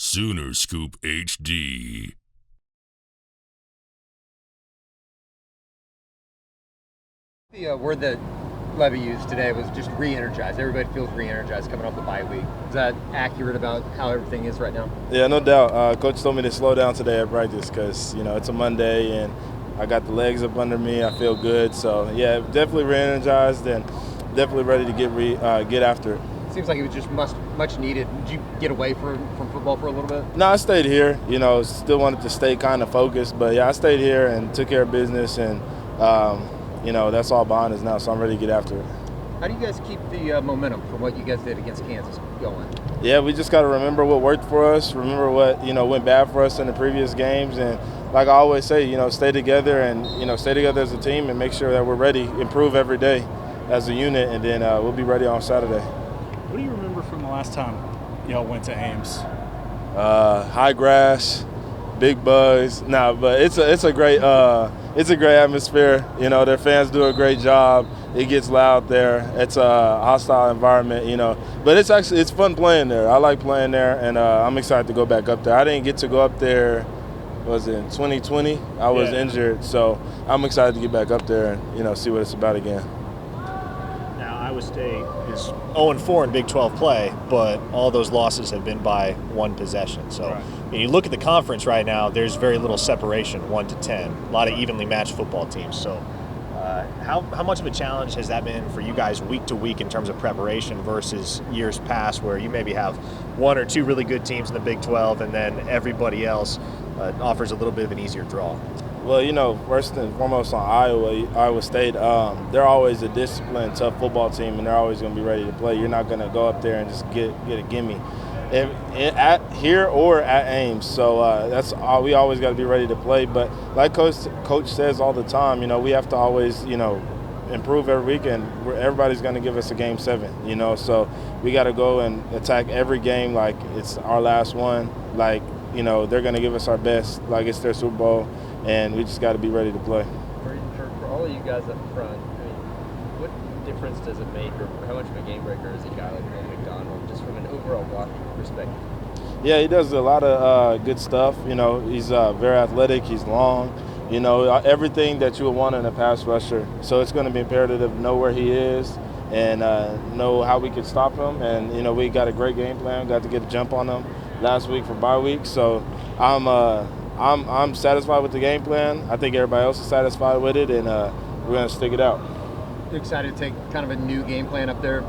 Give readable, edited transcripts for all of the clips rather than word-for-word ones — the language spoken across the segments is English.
Sooner Scoop HD. The word that Levy used today was just re-energized. Everybody feels re-energized coming off the bye week. Is that accurate about how everything is right now? Yeah, no doubt. Coach told me to slow down today at practice because, it's a Monday and I got the legs up under me. I feel good. So, yeah, definitely re-energized and definitely ready to get after it. Seems like it was just much needed. Did you get away from football for a little bit? No, I stayed here. Still wanted to stay kind of focused. But, yeah, I stayed here and took care of business and that's all behind us now, so I'm ready to get after it. How do you guys keep the momentum from what you guys did against Kansas going? Yeah, we just got to remember what worked for us, remember what, went bad for us in the previous games. And like I always say, stay together and, stay together as a team and make sure that we're ready, improve every day as a unit, and then we'll be ready on Saturday. What do you remember from the last time y'all went to Ames? High grass, big bugs. But it's a great atmosphere. Their fans do a great job. It gets loud there. It's a hostile environment, But it's fun playing there. I like playing there, and I'm excited to go back up there. I didn't get to go up there, was it in 2020? I was injured, so I'm excited to get back up there and, see what it's about again. Now, Iowa State is 0-4 in Big 12 play, but all those losses have been by one possession. So when you look at the conference right now, there's very little separation, 1 to 10. A lot of evenly matched football teams. So how much of a challenge has that been for you guys week to week in terms of preparation versus years past where you maybe have 1 or 2 really good teams in the Big 12 and then everybody else offers a little bit of an easier draw? Well, first and foremost on Iowa State, they're always a disciplined, tough football team, and they're always going to be ready to play. You're not going to go up there and just get a gimme at here or at Ames. So that's all. We always got to be ready to play. But like Coach says all the time, we have to always, improve every week, and everybody's going to give us a game 7. So we got to go and attack every game like it's our last one. Like, they're going to give us our best, like it's their Super Bowl. And we just got to be ready to play. For all of you guys up front, what difference does it make, or how much of a game breaker is a guy like Will McDonald, just from an overall blocking perspective? Yeah, he does a lot of good stuff. He's very athletic. He's long. Everything that you would want in a pass rusher. So it's going to be imperative to know where he is and know how we can stop him. And we got a great game plan. Got to get a jump on him last week for bye week. So I'm satisfied with the game plan. I think everybody else is satisfied with it, and we're going to stick it out. You're excited to take kind of a new game plan up there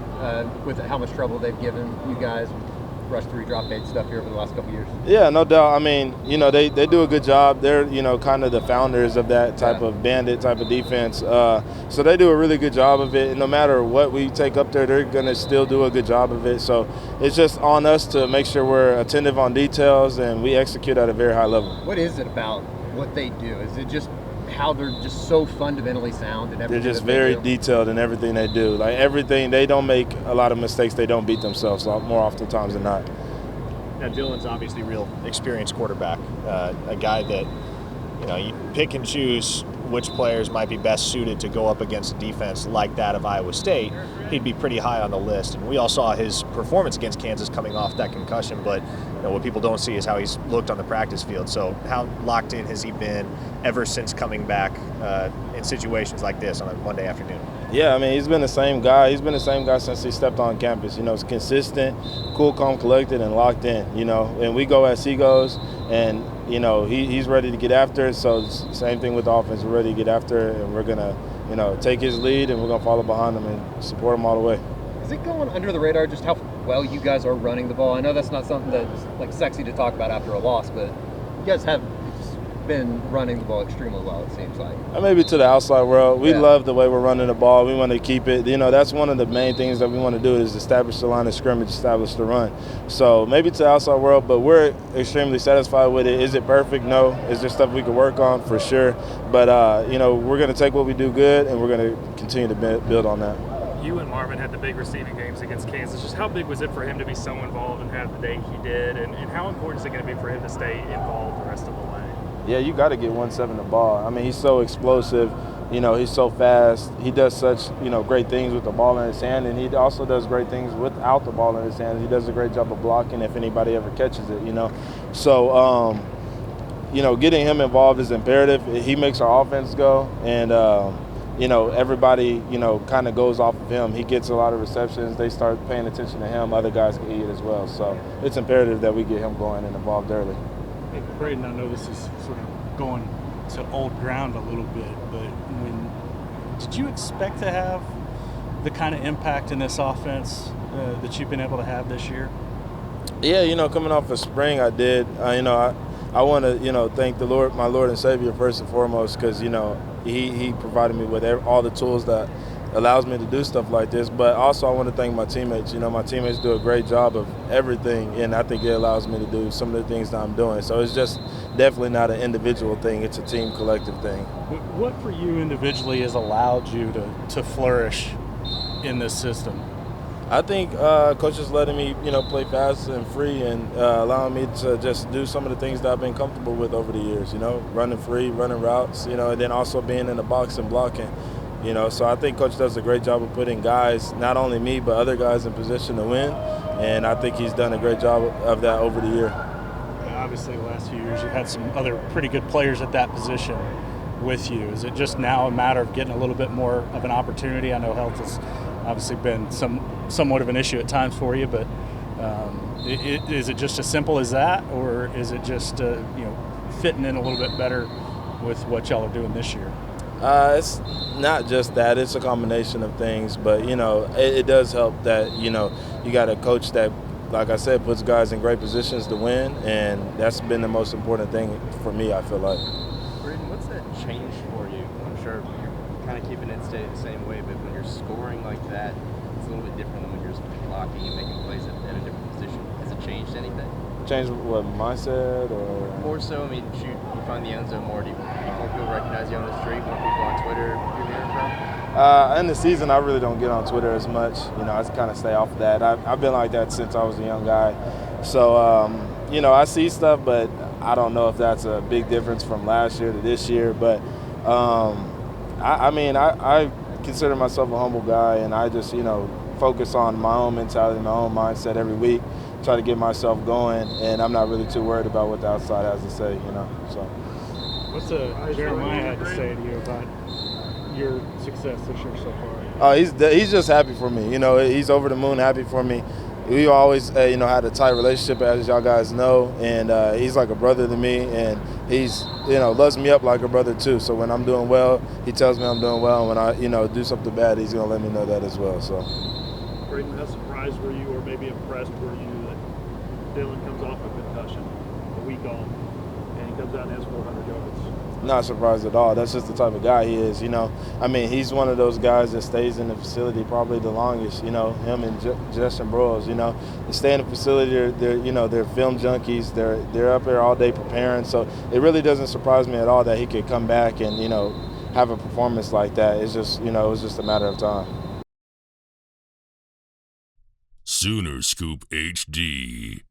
with how much trouble they've given you guys with rush 3, drop 8 stuff here over the last couple of years? Yeah, no doubt. I mean, they do a good job. They're, kind of the founders of that type of bandit type of defense. So they do a really good job of it. And no matter what we take up there, they're going to still do a good job of it. So it's just on us to make sure we're attentive on details and we execute at a very high level. What is it about what they do? Is it just how they're just so fundamentally sound in everything? They're just very detailed in everything they do. Like everything, they don't make a lot of mistakes. They don't beat themselves more often times than not. Now, Dylan's obviously a real experienced quarterback, a guy that, you pick and choose which players might be best suited to go up against a defense like that of Iowa State. He'd be pretty high on the list. And we all saw his performance against Kansas coming off that concussion, but what people don't see is how he's looked on the practice field. So how locked in has he been ever since coming back in situations like this on a Monday afternoon? Yeah, I mean, he's been the same guy. He's been the same guy since he stepped on campus. It's consistent, cool, calm, collected, and locked in, And we go as he goes, and, he's ready to get after it. So same thing with the offense. We're ready to get after it, and we're going to, take his lead, and we're going to follow behind him and support him all the way. Is it going under the radar just how well you guys are running the ball? I know that's not something that's like sexy to talk about after a loss, but you guys have been running the ball extremely well, it seems like. Maybe to the outside world. We love the way we're running the ball. We want to keep it. That's one of the main things that we want to do is establish the line of scrimmage, establish the run. So maybe to the outside world, but we're extremely satisfied with it. Is it perfect? No. Is there stuff we can work on? For sure. But, we're going to take what we do good, and we're going to continue to build on that. You and Marvin had the big receiving games against Kansas. Just how big was it for him to be so involved and have the day he did? And how important is it going to be for him to stay involved the rest of the way? Yeah, you got to get 1-7 the ball. I mean, he's so explosive. he's so fast. He does such, great things with the ball in his hand, and he also does great things without the ball in his hand. He does a great job of blocking if anybody ever catches it, So, getting him involved is imperative. He makes our offense go, and, everybody, kind of goes off of him. He gets a lot of receptions. They start paying attention to him. Other guys can eat as well. So it's imperative that we get him going and involved early. Hey, Brayden, I know this is sort of going to old ground a little bit, but did you expect to have the kind of impact in this offense that you've been able to have this year? Yeah, coming off of spring, I did. I want to, thank the Lord, my Lord and Savior, first and foremost, because, he provided me with all the tools that allows me to do stuff like this. But also I want to thank my teammates. My teammates do a great job of everything, and I think it allows me to do some of the things that I'm doing. So it's just definitely not an individual thing. It's a team collective thing. What for you individually has allowed you to flourish in this system? I think Coach is letting me, play fast and free, and allowing me to just do some of the things that I've been comfortable with over the years, running free, running routes, and then also being in the box and blocking, So I think Coach does a great job of putting guys, not only me, but other guys in position to win, and I think he's done a great job of that over the year. Obviously, the last few years you've had some other pretty good players at that position with you. Is it just now a matter of getting a little bit more of an opportunity? I know health has obviously been somewhat of an issue at times for you, but is it just as simple as that, or is it just fitting in a little bit better with what y'all are doing this year? It's not just that. It's a combination of things, but it does help that you got a coach that, like I said, puts guys in great positions to win, and that's been the most important thing for me, I feel like. Brayden, what's that change for you? I'm sure you're kind of keeping it stay the same way, but when you're scoring like that, it's a little bit different than when you're just blocking and making plays at a different position. Has it changed anything? Change what, mindset or? More so, you find the end zone more. Do more people recognize you on the street? More people on Twitter you're hearing from? In the season, I really don't get on Twitter as much. I just kind of stay off of that. I've been like that since I was a young guy. So, I see stuff, but I don't know if that's a big difference from last year to this year. But, I consider myself a humble guy, and I just, focus on my own mentality, my own mindset every week, try to get myself going, and I'm not really too worried about what the outside has to say, So. What's Jeremiah had to say to you about your success this year so far? Oh, he's just happy for me. He's over the moon happy for me. We always, had a tight relationship, as y'all guys know, and he's like a brother to me, and he's, loves me up like a brother too. So when I'm doing well, he tells me I'm doing well, and when I, do something bad, he's gonna let me know that as well. So. Brayden, how surprised were you, or maybe impressed were you that Dylan comes off a concussion, a week off, and he comes out and has 400 yards? Not surprised at all. That's just the type of guy he is, he's one of those guys that stays in the facility probably the longest, him and Justin Broyles, They stay in the facility, they're film junkies, they're up there all day preparing, so it really doesn't surprise me at all that he could come back and, have a performance like that. It's just, it was just a matter of time. Sooner Scoop HD.